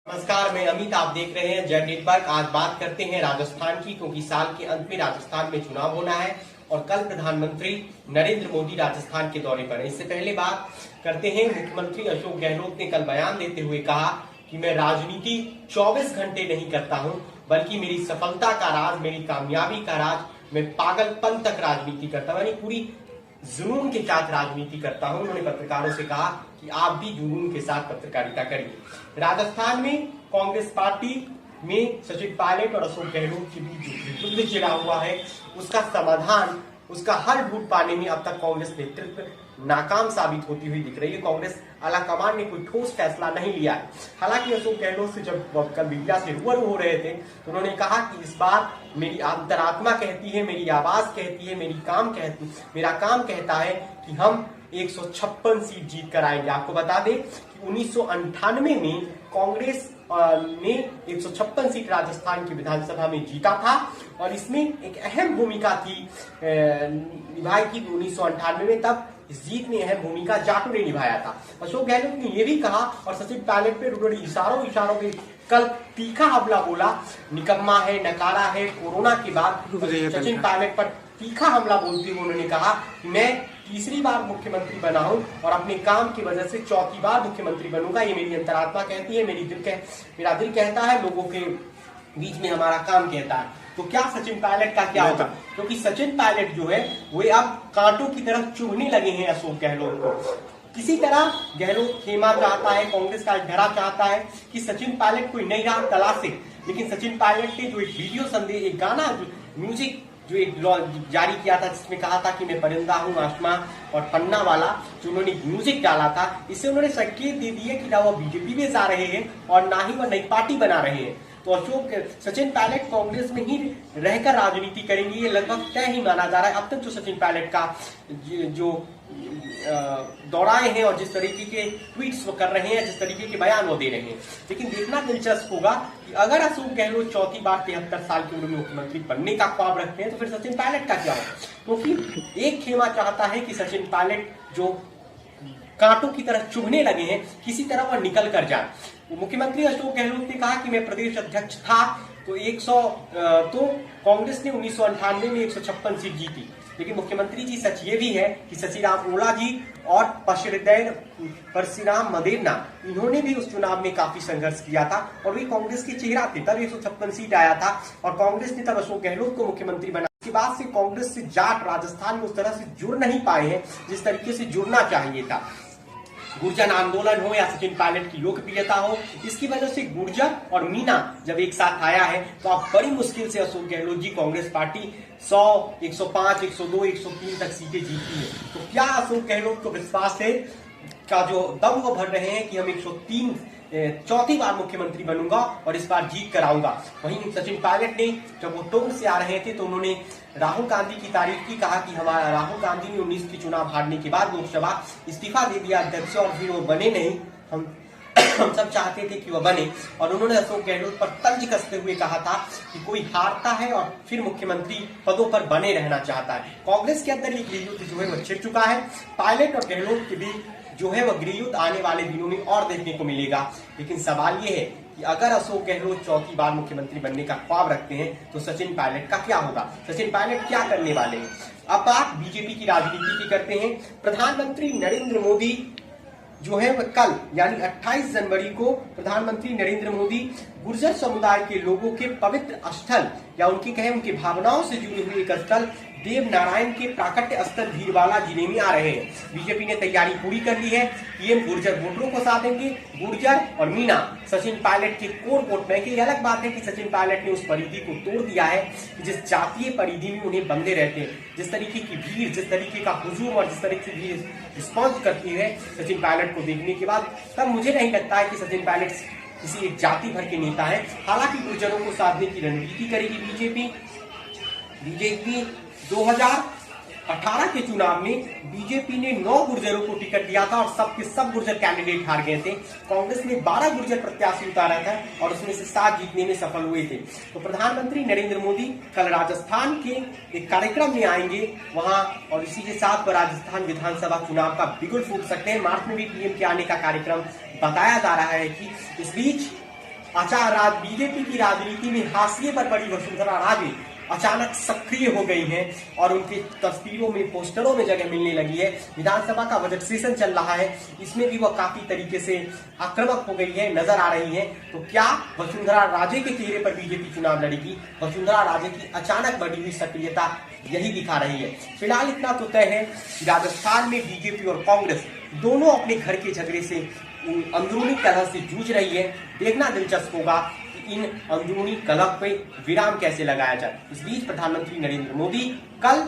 नमस्कार, मैं अमित। आप देख रहे हैं जेड नेटवर्क। आज बात करते हैं राजस्थान की, क्योंकि साल के अंत में राजस्थान में चुनाव होना है और कल प्रधानमंत्री नरेंद्र मोदी राजस्थान के दौरे पर है। इससे पहले बात करते हैं, मुख्यमंत्री अशोक गहलोत ने कल बयान देते हुए कहा कि मैं राजनीति 24 घंटे नहीं करता हूं, बल्कि मेरी सफलता का राज, मेरी कामयाबी का राज, मैं पागलपन तक राजनीति करता हूं, यानी पूरी जुनून के साथ राजनीति करता हूं। उन्होंने पत्रकारों से कहा कि आप भी जुनून के साथ पत्रकारिता करिए। राजस्थान में कांग्रेस पार्टी में सचिन पायलट और अशोक गहलोत के बीच जो युद्ध छिड़ा हुआ है, उसका समाधान, उसका हल ढूंढ पाने में अब तक कांग्रेस नेतृत्व नाकाम साबित होती हुई दिख रही है। कांग्रेस आलाकमान ने कोई ठोस फैसला नहीं लिया है। हालांकि अशोक गहलोत से जब कल मीडिया से रूबरू हो रहे थे तो उन्होंने कहा कि इस बार मेरी अंतरात्मा कहती है, मेरी आवाज कहती है, मेरा काम कहता है कि हम 156 सीट जीत कर आएंगे। आपको बता दें कि 1998 में कांग्रेस ने 156 सीट राजस्थान की विधानसभा में जीता था और इसमें एक अहम भूमिका थी निभाई थी 1998 में। तब इस जीत में अहम भूमिका जाटों ने निभाया था। अशोक गहलोत ने यह भी कहा और सचिन पायलट पे उन्होंने इशारों में कल तीखा हमला बोला, निकम्मा है, नकारा है। कोरोना के बाद सचिन पायलट पर तीखा हमला बोलते हुए उन्होंने कहा कि मैं तीसरी बार मुख्यमंत्री बना हूं और अपने काम की वजह से चौथी बार मुख्यमंत्री बनूंगा। ये मेरी अंतरात्मा कहती है, मेरा दिल कहता है, लोगों के बीच में हमारा काम कहता है। तो क्या सचिन पायलट का क्या होगा? क्योंकि सचिन पायलट जो है वे अब कांटों की तरफ चुभने लगे हैं अशोक गहलोत को। किसी तरह गहलोत खेमा चाहता है, कांग्रेस का डरा चाहता है कि सचिन पायलट कोई नई राह तलाशे। लेकिन सचिन पायलट ने जो एक वीडियो संदेश, एक गाना, म्यूजिक जो एक जारी किया था जिसमें कहा था कि मैं परिंदा हूं आसमां और पन्ना वाला, जो उन्होंने म्यूजिक डाला था, इससे उन्होंने संकेत दे दिए कि ना वो बीजेपी में जा रहे हैं और ना ही वो नई पार्टी बना रहे हैं। तो सचिन पायलट कांग्रेस में ही रहकर राजनीति करेंगे, ये लगभग तय ही माना जा रहा है। अब तक जो सचिन पायलट का जो दौड़ाए हैं और जिस तरीके के ट्वीट्स वो कर रहे हैं, जिस तरीके के बयान वो दे रहे हैं, लेकिन देखना दिलचस्प होगा कि अगर अशोक गहलोत चौथी बार 73 साल की उम्र में मुख्यमंत्री बनने का ख्वाब रखते हैं तो फिर सचिन पायलट का क्या होगा? क्योंकि एक खेमा चाहता है कि सचिन पायलट जो कांटों की तरह चुभने लगे हैं, किसी तरह वह निकल कर जाए। मुख्यमंत्री अशोक गहलोत ने कहा कि मैं प्रदेश अध्यक्ष था तो कांग्रेस ने 1998 में 156 सीट जीती। लेकिन मुख्यमंत्री जी, सच ये भी है कि शशिराम ओला जी और परशुराम मदेरना, इन्होंने भी उस चुनाव में काफी संघर्ष किया था और वे कांग्रेस के चेहरा थे। तब 156 सीट आया था और कांग्रेस ने तब अशोक गहलोत को मुख्यमंत्री बना। इसके बाद से कांग्रेस से जाट राजस्थान में उस तरह से जुड़ नहीं पाए हैं जिस तरीके से जुड़ना चाहिए था। गुर्जर आंदोलन हो या सचिन पायलट की लोकप्रियता हो, इसकी वजह से गुर्जर और मीना जब एक साथ आया है तो अब बड़ी मुश्किल से अशोक गहलोत जी कांग्रेस पार्टी 100, 105, 102, 103 तक सीटें जीती है। तो क्या अशोक गहलोत को विश्वास है का जो दम वो भर रहे हैं कि हम 103 चौथी बार मुख्यमंत्री बनूंगा और इस बार जीत कर आऊंगा? वहीं सचिन पायलट ने जब वो टोंक से आ रहे थे तो उन्होंने राहुल गांधी की तारीफ की, कहा कि हमारा राहुल गांधी ने 19 की चुनाव हारने के बाद लोकसभा इस्तीफा दे दिया अध्यक्ष और फिर वो बने नहीं। हम सब चाहते थे कि वह बने। और उन्होंने अशोक गहलोत पर तंज कसते हुए कहा था कि कोई हारता है और फिर मुख्यमंत्री पदों पर बने रहना चाहता है। कांग्रेस के अंदर ये गृहयुद्ध जो है वो छिड़ चुका है। पायलट और गहलोत के बीच जो है वह गृहयुद्ध आने वाले दिनों में और देखने को मिलेगा। लेकिन सवाल ये है कि अगर अशोक गहलोत चौथी बार मुख्यमंत्री बनने का ख्वाब रखते हैं तो सचिन पायलट का क्या होगा? सचिन पायलट क्या करने वाले हैं? अब बात बीजेपी की राजनीति की करते हैं। प्रधानमंत्री नरेंद्र मोदी जो है वह कल यानी 28 जनवरी को प्रधानमंत्री नरेंद्र मोदी गुर्जर समुदाय के लोगों के पवित्र स्थल या उनकी भावनाओं से जुड़े हुए एक स्थल देव नारायण के प्राकट्य स्थल भीलवाड़ा जिले में आ रहे हैं। बीजेपी ने तैयारी पूरी कर ली है। पीएम गुर्जर वोटरों को साधेंगे। गुर्जर और मीना सचिन पायलट के कोर वोट बैंक। ये अलग बात है कि सचिन पायलट ने उस परिधि को तोड़ दिया है कि जिस जातीय परिधि में उन्हें बंधे रहते हैं, जिस तरीके की भीड़, जिस तरीके का हुजूम और जिस तरीके से भीड़ रिस्पॉन्स करती है सचिन पायलट को देखने के बाद, तब मुझे नहीं लगता है कि सचिन पायलट किसी एक जाति भर के नेता है। हालांकि गुर्जरों को साधने की रणनीति करेगी बीजेपी 2018 के चुनाव में बीजेपी ने 9 गुर्जरों को टिकट दिया था और सबके सब गुर्जर कैंडिडेट हार गए थे। कांग्रेस ने 12 गुर्जर प्रत्याशी उतारा था और उसमें से 7 जीतने में सफल हुए थे। तो प्रधानमंत्री नरेंद्र मोदी कल राजस्थान के एक कार्यक्रम में आएंगे वहां, और इसी के साथ राजस्थान विधानसभा चुनाव का बिगुल फूट सकते हैं। मार्च में भी पीएम के आने का कार्यक्रम बताया जा रहा है कि इस बीच बीजेपी की राजनीति में हाशिए पर पड़ी वसुंधरा राजे अचानक सक्रिय हो गई हैं और उनके तस्वीरों में, पोस्टरों में जगह मिलने लगी है। विधानसभा का बजट सेशन चल रहा है, इसमें भी वह काफी तरीके से आक्रामक हो गई है, नजर आ रही है। तो क्या वसुंधरा राजे के चेहरे पर बीजेपी चुनाव लड़ेगी? वसुंधरा राजे की अचानक बढ़ी हुई सक्रियता यही दिखा रही है। फिलहाल इतना तो तय है कि राजस्थान में बीजेपी और कांग्रेस दोनों अपने घर के झगड़े से, अंदरूनी कलह से जूझ रही है। देखना दिलचस्प होगा इन अंदरूनी कलह पे विराम कैसे लगाया जाए। इस बीच प्रधानमंत्री नरेंद्र मोदी कल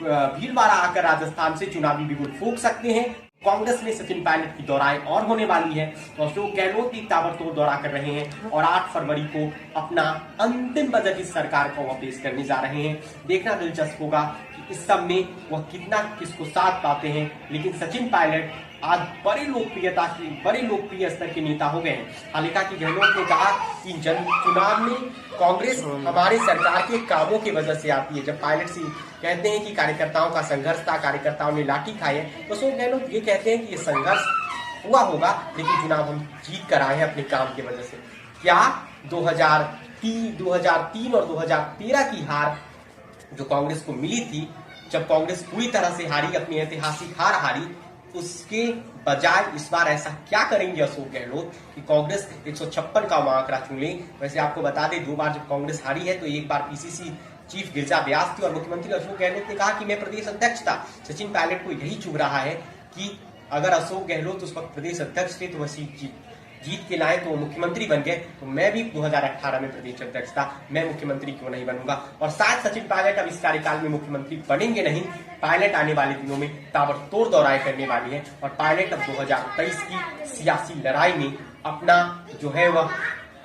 भीलवाड़ा आकर राजस्थान से चुनावी बिगुल फूंक सकते हैं। कांग्रेस में सचिन पायलट की दौराएं और होने वाली है तो अशोक गहलोत भी ताबड़तोड़ दौरा कर रहे हैं और 8 फरवरी को अपना अंतिम बजट इस सरकार को वह पेश करने जा रहे हैं। देखना दिलचस्प होगा कि इस सब में वह कितना किसको साथ पाते हैं। लेकिन सचिन पायलट आज बड़े लोकप्रिय स्तर के नेता हो गए हैं। हालांकि गहलोत ने कहा कि चुनाव में कांग्रेस हमारे सरकार के कामों की वजह से आती है। जब पायलट से कहते हैं कि कार्यकर्ताओं का संघर्ष था, कार्यकर्ताओं ने लाठी खाई है, तो अशोक गहलोत ये कहते हैं कि ये संघर्ष हुआ होगा लेकिन चुनाव हम जीत कर आए हैं अपने काम की वजह से। क्या 2003 और 2013 की हार जो कांग्रेस को मिली थी, जब कांग्रेस पूरी तरह से हारी, अपनी ऐतिहासिक हार हारी, उसके बजाय इस बार ऐसा क्या करेंगे अशोक गहलोत कि कांग्रेस 156 का आंकड़ा छू ले। वैसे आपको बता दें 2 बार जब कांग्रेस हारी है तो एक बार पीसीसी चीफ गिरिजा व्यास थी और मुख्यमंत्री अशोक गहलोत ने कहा कि मैं प्रदेश अध्यक्ष था। सचिन पायलट को यही चुभ रहा है कि अगर अशोक गहलोत उस वक्त प्रदेश अध्यक्ष थे तो वह जीत के लाए तो वो मुख्यमंत्री बन गए, तो मैं भी 2018 में प्रदेश अध्यक्ष था, मैं मुख्यमंत्री क्यों नहीं बनूंगा। और शायद सचिन पायलट अब इस कार्यकाल में मुख्यमंत्री बनेंगे नहीं। पायलट आने वाले दिनों में ताबड़तोड़ दौराएं करने वाली है और पायलट अब 2023 की सियासी लड़ाई में अपना जो है वह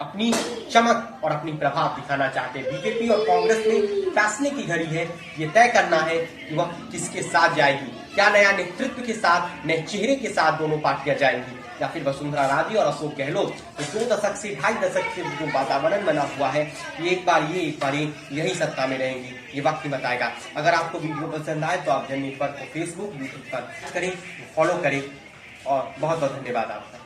अपनी चमक और अपनी प्रभाव दिखाना चाहते हैं। बीजेपी और कांग्रेस में फैसले की घड़ी है, ये तय करना है कि वह किसके साथ जाएगी। क्या नया नेतृत्व के साथ, नए चेहरे के साथ दोनों पार्टियां जाएंगी या फिर वसुंधरा राजे और अशोक गहलोत 2 दशक से 2.5 दशक से जो वातावरण बना हुआ है, एक बार ये यही सत्ता में रहेंगी, ये वक्त ही बताएगा। अगर आपको वीडियो पसंद आए तो आप जन नेटवर्क को फेसबुक, यूट्यूब पर करें, फॉलो करें और बहुत बहुत धन्यवाद आपका।